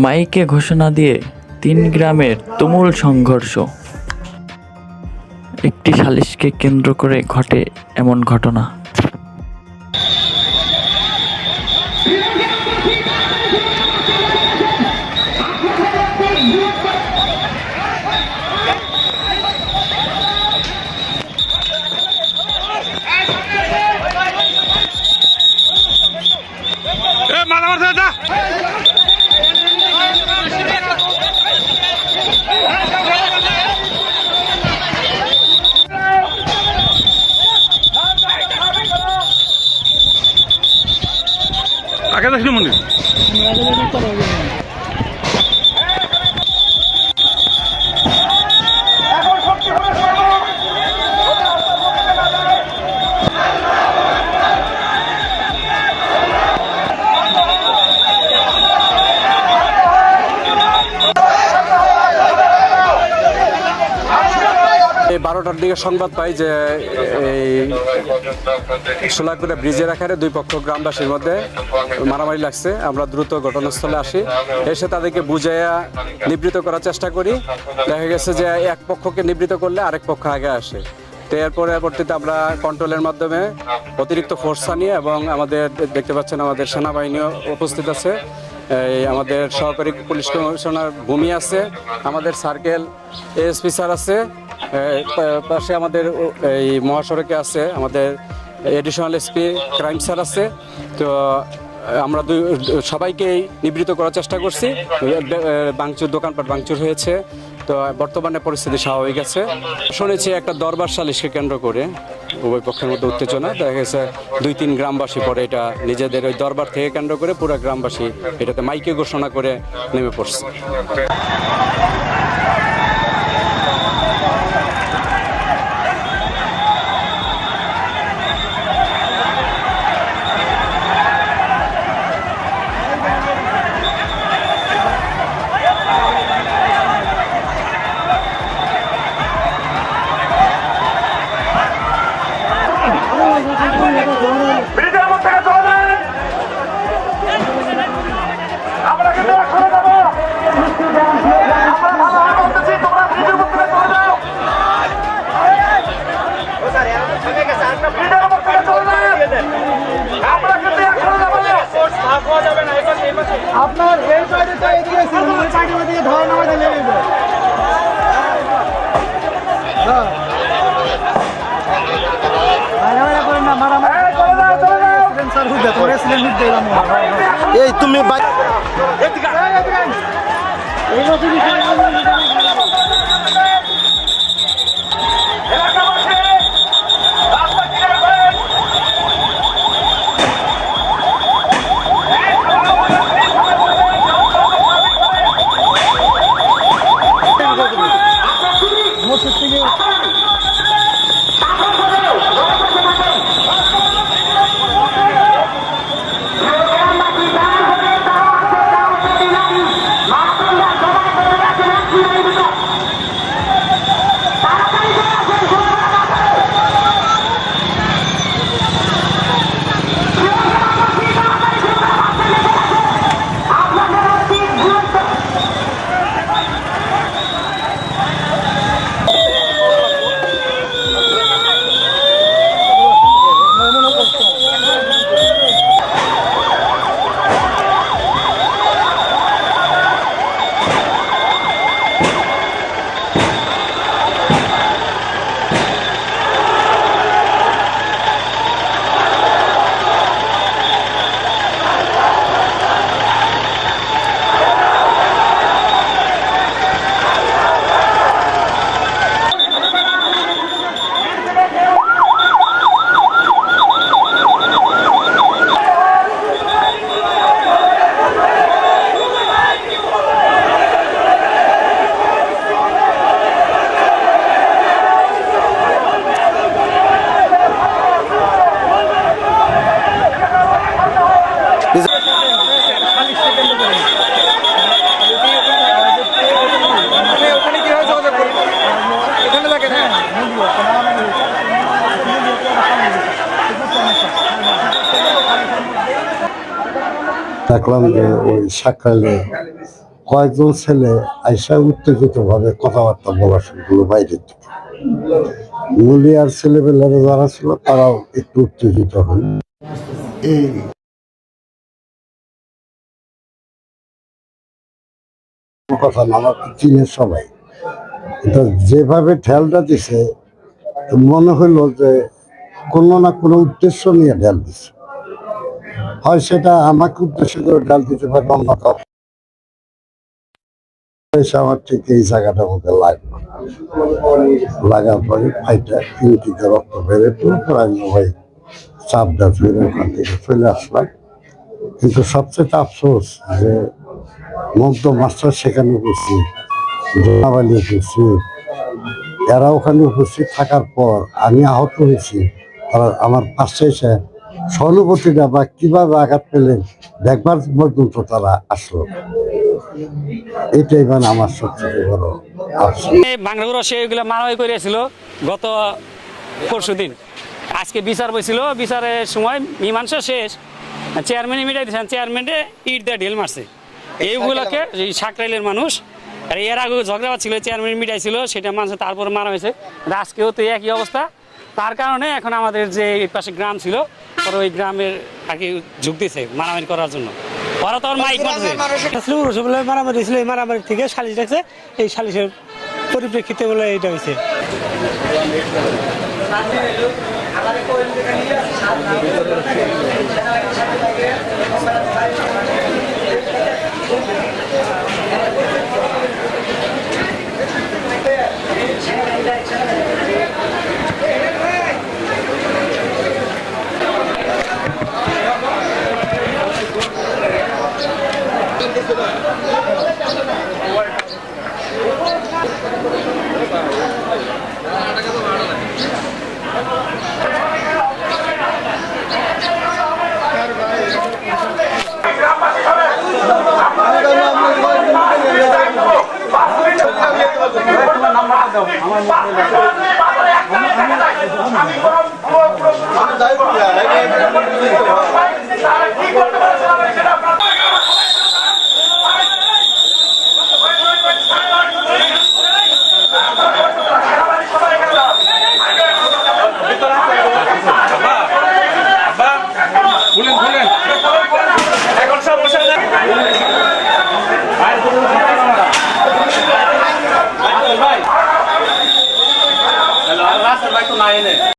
মাইকে ঘোষণা দিয়ে ৩ গ্রামের তুমুল সংঘর্ষ। একটি সালিশকে কেন্দ্র করে ঘটে এমন ঘটনা। আগে দেখলি মন্দির এই 12টার দিকে সংবাদ পাই যে এই সোলাকুড়া ব্রিজের আকারে দুই পক্ষ গ্রামবাসীর মধ্যে মারামারি লাগছে। আমরা দ্রুত ঘটনাস্থলে আসি, এসে তাদেরকে বুঝাইয়া নিবৃত করার চেষ্টা করি। দেখা গেছে যে এক পক্ষকে নিবৃত করলে আরেক পক্ষ আগে আসে। তো এর পরবর্তীতে আমরা কন্ট্রোলের মাধ্যমে অতিরিক্ত ফোর্স আনিয়ে এবং আমাদের দেখতে পাচ্ছেন আমাদের সেনাবাহিনীও উপস্থিত আছে, আমাদের সহকারী পুলিশ কমিশনার ভূমি আছে, আমাদের সার্কেল এএসপি স্যার আছে, পাশে আমাদের এই মহাসড়কে আছে আমাদের এডিশনাল এসপি ক্রাইম স্যার আছে। তো আমরা সবাইকেই নিবৃত করার চেষ্টা করছি। ভাঙচুর, দোকানপাট ভাঙচুর হয়েছে। তো বর্তমানে পরিস্থিতি স্বাভাবিক আছে। শুনেছি একটা দরবার সালিশকে কেন্দ্র করে উভয় পক্ষের মধ্যে উত্তেজনা দেখা গেছে। 2-3 গ্রামবাসী পরে এটা নিজেদের ওই দরবার থেকে কেন্দ্র করে পুরো গ্রামবাসী এটাতে মাইকে ঘোষণা করে নেমে পড়ছে। আপনার এই সাইডে তো এদিকে ছিল, ওই সাইডে ওদিকে ধরে নামা দিলে নেবে। এই তুমি দেখলাম যে ওই সাক্ষালে কয়েকজন ছেলে আইসা উত্তেজিত ভাবে কথাবার্তা বলা শুরু করলো বাইরের থেকে। মুলিয়ার ছেলেপেলেরা যারা ছিল তারাও একটু উত্তেজিত হল। এই কথা না, আমার চীনের সবাই এটা যেভাবে ঠেলটা দিছে মনে হইলো যে কোনো না কোনো উদ্দেশ্য নিয়ে ঢেল দিছে। হয় সেটা আমাকে উদ্দেশ্য করে ঢেল দিতে পারে, অন্য কথা আমার ঠিক এই জায়গাটার মধ্যে লাগলো। লাগার পরে ফাইটা তিনটিতে রক্ত বেড়ে আমি ভাই চাপটা ধরে ওখান থেকে চলে আসলাম। কিন্তু সবচেয়ে আফসোস যে মমতা মাস্টার সেখানে উপস্থিত, জোনাবালি উপস্থিত, এরা ওখানে উপস্থিত থাকার পর আমি আহত হয়েছি। তারা আমার পাশে এসে সহানুভূতিটা বা কিভাবে আঘাত পেলেন দেখবার পর্যন্ত তারা আসলো। এটাই মানে আমার সবচেয়ে বড় আফসোস। বাংলাগুলো সেগুলো মারামারি করেছিল গত পরশু দিন। আজকে বিচার বসছিল, বিচারের সময় মীমাংসা শেষ, চেয়ারম্যানে মিটাই দিয়েছেন, চেয়ারম্যানে ইট দিয়ে ঢেল মারছে এইগুলোকে। এই সাকরাইলের মানুষ আর এর আগে ঝগড়া ছিল, চেয়ারম্যান মিটাইছিল, সেটা মানুষ তারপর মারা হয়েছে। আজকেও তো একই অবস্থা। তার কারণে এখন আমাদের যে এই পাশে গ্রাম ছিল পরে ওই গ্রামের আর কি ঝুঁক দিয়েছে মারামারি করার জন্য। ওরা তো মাইক মারছে, মারামারি ছিল, এই মারামারি থেকে সালিশ রাখছে, এই সালিশের পরিপ্রেক্ষিতে বলে এটা হয়েছে। আমার